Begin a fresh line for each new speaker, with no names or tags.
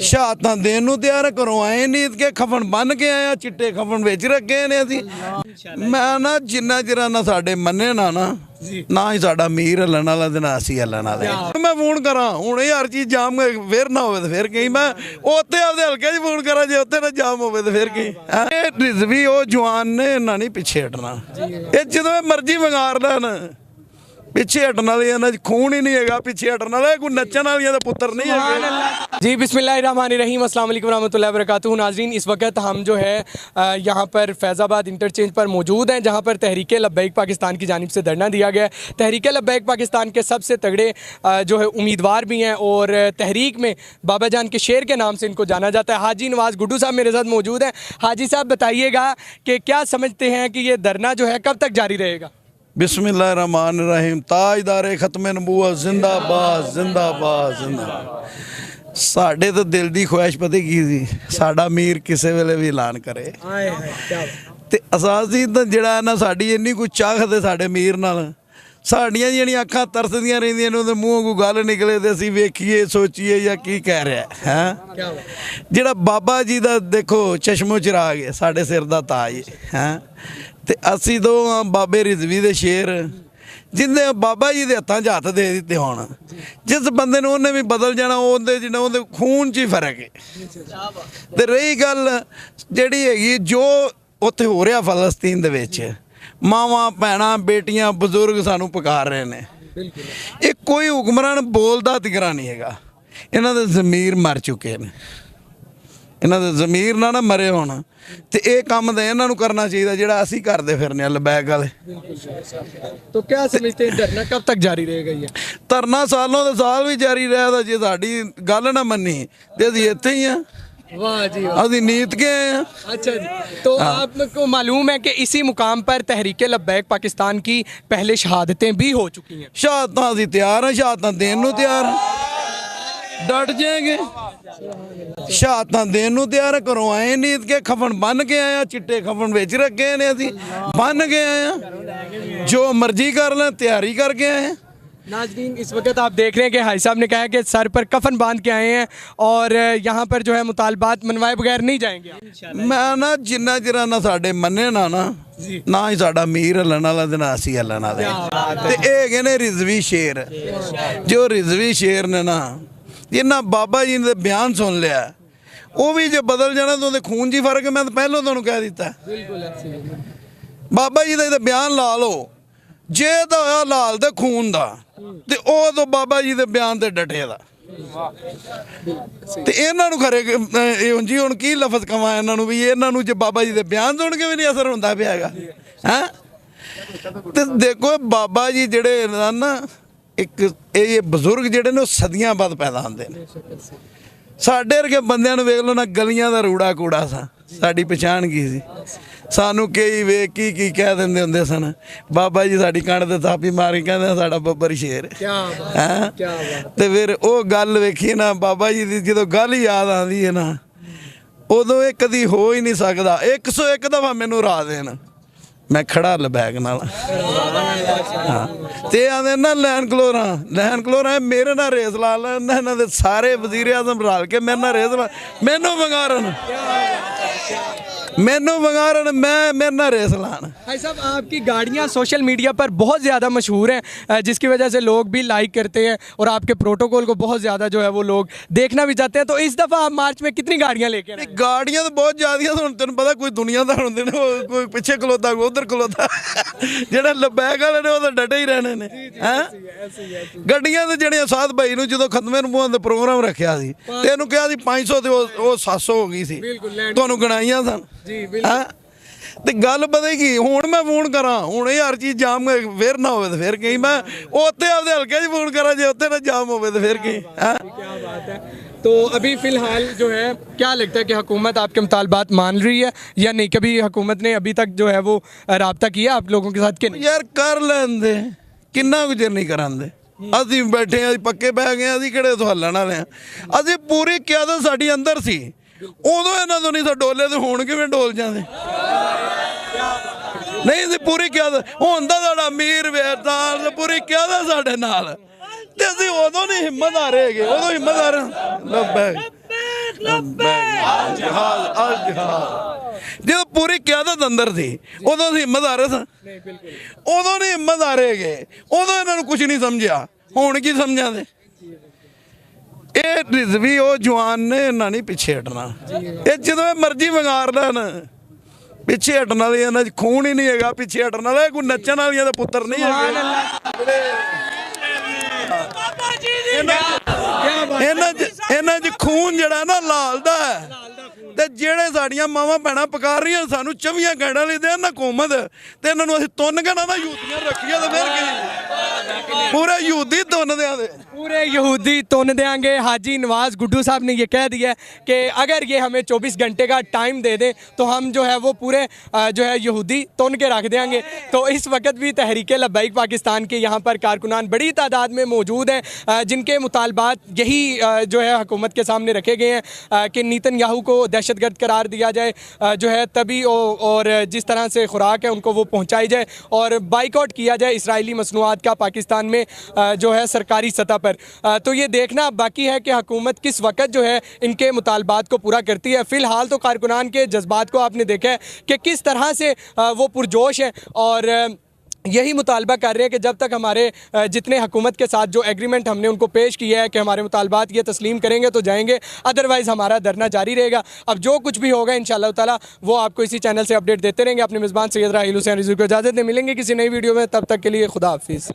शहादत देन नूं तैयार घरों आए नहीं के खफन बन के आया चिट्टे खफन विच रखे ने असीं मैं ना जिन्ना चिर ना साडे मन्ने ना ही साडा मीर हल्लण वाला ते ना असीं हल्लण वाले मैं फोन करा हुण ये हर चीज़ जाम फिर ना होवे ते फिर कहीं मैं उत्ते आपदे हल्के च फोन करा जे उत्ते ना जाम होवे ते फिर कहीं रिजवी वो जवान ने इन्ना नहीं पिछे हटना ये जदों मर्जी वंगार लैन पिछे हटन वाले खून ही नहीं है पिछे हटन वाले कोई नचन वालियां दा पुत्र नहीं है
जी बिस्मिल्लाहिर्रहमानिर्रहीम अस्सलाम वालेकुम रहमतुल्लाहि व बरकातुहू। नाज़रीन इस वक्त हम जो है यहाँ पर फैज़ाबाद इंटरचेंज पर मौजूद हैं जहाँ पर तहरीक लब्बैक पाकिस्तान की जानिब से धरना दिया गया है। तहरीक लब्बैक पाकिस्तान के सबसे तगड़े जो है उम्मीदवार भी हैं और तहरीक में बाबा जान के शेर के नाम से इनको जाना जाता है। हाजी नवाज़ गुड्डू साहब मेरे साथ मौजूद हैं। हाजी साहब बताइएगा कि क्या समझते हैं कि ये धरना जो है कब तक जारी रहेगा?
बिस्मिल्लाहिर्रहमानिर्रहीम ताजदारे खत्मे नबूवत जिंदाबाद जिंदाबाद जिंदाबाद। साढ़े तो दिल की ख्वाहिश पता की सी साडा मीर किसी वेले भी ऐलान करे ते असासी तो जड़ा ना साड़ी इन्नी कोई चाहत है साडे मीर नाल साड़ियां जिहड़ियां अखां तरसदियां रहिंदियां ने उहदे मूँहों कोई गल निकले तो असीं वेखीए सोचीए या की कह रहा है जिहड़ा बाबा जी दा देखो चश्मो चिराग है साडे सिर दा ताज है ते असीं तो बाबे रिजवी दे शेर जिंदे बाबा जी दे हत्थां 'च हत्थ दे दित्ते होण जिस बंदे नूं उन्हें भी बदल जाना उहदे जिन्ना उहदे खून 'च ही फर्क है। ते रही गल जिहड़ी हैगी जो उत्थे हो रहा फलस्तीन दे विच मावां भैणां बेटियां बजुर्ग सानू पुकार रहे ने ये कोई हुक्मरान बोलदा तिकरा नहीं हैगा इन्हां दे ज़मीर मर चुके हैं इन्हां दे ज़मीर ना मरे होण ते ये काम तो इन्हां नूं करना चाहिए जिहड़ा असीं करदे फिरने लब्बैक वाले।
तो क्या समझते हैं धरना कब तक जारी रहेगा? ये
धरना सालों दे साल भी जारी रहेगा जे साडी गल ना मन्नी ते असीं इत्थे ही आ।
वाह जी
असीं नीत के आए हैं।
अच्छा जी तो आपको मालूम है कि इसी मुकाम पर तहरीक लब्बैक पाकिस्तान की पहले शहादतें भी हो चुकी हैं।
शहादत असीं तैयार हैं शहादत देन नूं तैयार हैं डट जाएंगे शहादत देन नूं तैयार घरों आए नहीं के खफन बन के आया चिट्टे खफन विच रखे ने असीं बन के आए हैं जो मर्जी कर लें तैयारी करके आए हैं।
नाज़रीन इस वक्त आप देख रहे हैं कि हाई साहब ने कहा कि सर पर कफन बांध के आए हैं और यहाँ पर जो है मुतालबात मनवाए बगैर नहीं जाएंगे।
मैं ना जिन्ना चिर ना साडे मन्ने ना ही साडा मीर हल्लण वाला ते ना असीं हल्लण वाले ते इह हैगे ने रिजवी शेर जो रिजवी शेर ने ना जिन्ना बाबा जी ने बयान सुन लिया वो भी जो बदल जाना तो खून जी फर्क है। मैं तो पहलों तुहानूं कह दिता बाबा जी का बयान ला लो जे तो होया लाल दे खून दा ते ओ तो बाबा जी दे बयान ते डटे दा ते इन्हां नूं खरे जी हुण की लफज कवां इन्हां नूं भी इन्हां नूं जे बाबा जी दे बयान सुन के भी नहीं असर हुंदा पिया हैगा हैं ते देखो बाबा जी जेड़े ना एक ये बजुर्ग जेड़े ने सदियां बाद पैदा होंदे ने साडे वर्गे बंदियां नूं वेख लो ना गलियां दा रूड़ा कूड़ा सा साडी पछाण की सी सानू कई वे की कह देंदे हुंदे सन बाबा जी साडी कण ते थापी मारी कहंदे साडा बब्बर शेर है ते फिर वो गल वेखी ना बाबा जी दी जदों गल याद आंदी है ना उदों ये कदी हो ही नहीं सकदा 101 दफा मैनू रा देन मैं खड़ा लब्बैक नाल ते आंदे ना लैन कलोरा मेरे नाल रेस ला लैन इन्हां दे सारे वज़ीर आज़म रल के मेरे नाल रेस ला मैनू वंगारन मैं मेरे नाल रेस लान।
भाई साहब आपकी गाड़ियाँ सोशल मीडिया पर बहुत ज़्यादा मशहूर हैं जिसकी वजह से लोग भी लाइक करते हैं और आपके प्रोटोकॉल को बहुत ज़्यादा जो है वो लोग देखना भी चाहते हैं। तो इस दफ़ा आप मार्च में कितनी गाड़ियाँ लेके आए?
गाड़ियाँ तो बहुत ज़्यादा हुण तैनूं पता कोई दुनियादार होंदे ने कोई पिछे खलोता कोई उधर खलोता जेड़े लब्बैक वाले ने वो तो डटे ही रहने ने हैं गड्डियां ते जेड़ियां साध भाई नूं जदों खतमे नबूवत दा प्रोग्राम रखिया सी ते इहनूं कहा सी 500 ते वो 700 हो गई सी तुहानूं गिणाईआं सन ते गल पता की हुण मैं फोन करा हुण ये हर चीज़ जाम फिर ना होवे ते फिर कहीं मैं उत्ते आपदे हल्के च फोन करा जे उत्ते ना जाम होवे ते फिर कहीं
क्या बात है। तो अभी फ़िलहाल जो है क्या लगता है कि हुकूमत आपके मुतालबात मान रही है या नहीं? कभी हुकूमत ने अभी तक जो है वो राब्ता किया आप लोगों के साथ कि नहीं?
यार कर लैंदे किन्ना कुछ नहीं करांदे असीं बैठे असीं पक्के पै गए असीं किहड़े तो हल्लण वाले आ असीं पूरी क्यादत साडी अंदर सी उदों इन्हां तो नहीं डोले तो हुण किवें डोल जांदे नहीं सी पूरी क्यादत हुण तां साडा अमीर वेरदार पूरी क्यादत साडे नाल ते असीं उदों नहीं हिम्मत हारे गए उदों हिम्मत हारे लब्बैक ਅਲ ਜਿਹਾਦ ਅਲ ਜਿਹਾਦ। ਜਦੋਂ ਪੂਰੀ ਕਿਆਦਤ ਅੰਦਰ ਸੀ ਉਦੋਂ ਅਸੀਂ ਹਿੰਮਤ ਹਾਰੇ ਸਾਂ? ਉਦੋਂ ਨਹੀਂ ਹਿੰਮਤ ਹਾਰੇ ਗਏ, ਉਦੋਂ ਇਹਨਾਂ ਨੂੰ ਕੁਝ ਨਹੀਂ ਸਮਝਿਆ। ਹੁਣ ਕੀ ਸਮਝਾਂਦੇ? ਇਹ ਰਿਜ਼ਵੀ ਉਹ ਜਵਾਨ ਨੇ, ਇਹਨਾਂ ਨਹੀਂ ਪਿੱਛੇ ਹਟਣਾ। ਇਹ ਜਦੋਂ ਮਰਜ਼ੀ ਵੰਗਾਰ ਲੈਣ, ਪਿੱਛੇ ਹਟਣ ਵਾਲੀ ਇਹਨਾਂ 'ਚ ਖੂਨ ਹੀ ਨਹੀਂ ਹੈਗਾ। ਪਿੱਛੇ ਹਟਣ ਵਾਲੇ ਕੋਈ ਨੱਚਣ ਵਾਲੀਆਂ ਦੇ ਪੁੱਤਰ ਨਹੀਂ ਹੈਗੇ। ਇਹਨਾਂ 'ਚ ਖੂਨ ਜਿਹੜਾ ਨਾ ਲਾਲ ਦਾ ਹੈ। ਤੇ ਜਿਹੜੇ ਸਾਡੀਆਂ ਮਾਵਾਂ ਭੈਣਾਂ ਪਕਾ ਰਹੀਆਂ ਸਾਨੂੰ 24 ਘੰਟਿਆਂ ਲਈ ਦੇਣ ਨਾ ਹਕੂਮਤ, ਤੇ ਇਹਨਾਂ ਨੂੰ ਅਸੀਂ ਤੁੰਨ ਕੇ ਨਾ ਯਹੂਦੀਆਂ ਰੱਖੀਆਂ ਤੇ ਫਿਰ ਕੀ ਪੂਰੇ ਯਹੂਦੀ ਤੁੰਨ ਦਿਆਂਗੇ,
पूरे यहूदी तोन देंगे। हाजी नवाज गुड्डू साहब ने ये कह दिया है कि अगर ये हमें 24 घंटे का टाइम दे दें तो हम जो है वो पूरे जो है यहूदी तोन के रख देंगे। तो इस वक्त भी तहरीक लब्बैक पाकिस्तान के यहाँ पर कारकुनान बड़ी तादाद में मौजूद हैं, जिनके मुतालबात यही जो है हुकूमत के सामने रखे गए हैं कि नेतन्याहू को दहशतगर्द करार दिया जाए, जो है तभी और जिस तरह से खुराक है उनको वो पहुँचाई जाए और बाइकआउट किया जाए इसराइली मसनूआत का पाकिस्तान में जो है सरकारी सतह पर। तो ये देखना बाकी है कि हुकूमत किस वक्त जो है इनके मुतालबात को पूरा करती है। फ़िलहाल तो कारकुनान के जज्बात को आपने देखा है कि किस तरह से वो पुरजोश है और यही मुतालबा कर रहे हैं कि जब तक हमारे जितने हुकूमत के साथ जो एग्रीमेंट हमने उनको पेश किया है कि हमारे मुतालबात ये तस्लीम करेंगे तो जाएंगे, अदरवाइज़ हमारा धरना जारी रहेगा। अब जो कुछ भी होगा इंशाअल्लाह ताला वो आपको इसी चैनल से अपडेट देते रहेंगे। अपने मेज़बान सैयद राहिल हुसैन रिजवी को इजाज़त दें, मिलेंगे किसी नई वीडियो में, तब तक के लिए खुदा हाफिज़।